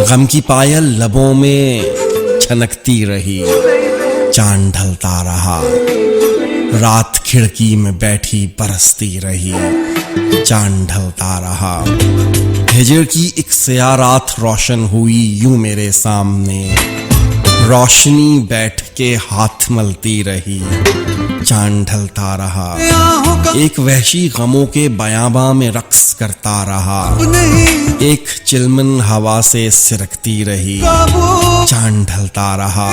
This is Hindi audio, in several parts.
गम की पायल लबों में छनकती रही, चांद ढलता रहा। रात खिड़की में बैठी बरसती रही, चांद ढलता रहा। हिजर की एक स्याह रात रोशन हुई यूं मेरे सामने, रोशनी बैठ के हाथ मलती रही, चांद ढलता रहा। एक वहशी गमों के बयाबा में रक्स करता रहा, एक चिलमन हवा से सिरकती रही, चांद ढलता रहा।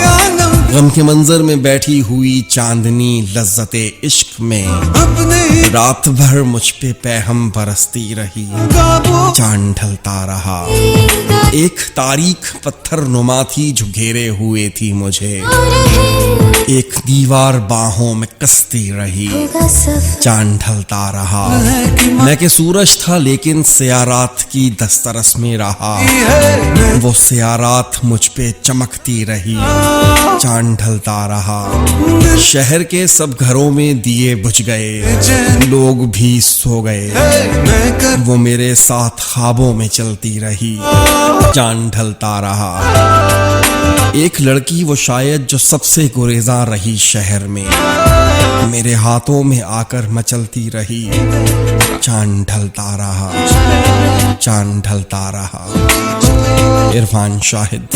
गम के मंजर में बैठी हुई चांदनी लज्जते इश्क में रात भर मुझ पे पैहम बरसती रही, चांद ढलता रहा। एक तारीख पत्थर नुमा थी जो घेरे हुए थी मुझे, एक दीवार बाहों में कसती रही, चांद ढलता रहा। मैं के सूरज था लेकिन सियारात की दस्तरस में रहा, वो सियारात मुझ पे चमकती रही, चांद ढलता रहा। शहर के सब घरों में दिए बुझ गए, लोग भी सो गए, वो मेरे साथ ख्वाबों में चलती रही, चांद ढलता रहा। एक लड़की वो शायद जो सबसे गुरेज़ा रही शहर में, मेरे हाथों में आकर मचलती रही, चांद ढलता रहा, चांद ढलता रहा। इरफान शाहिद।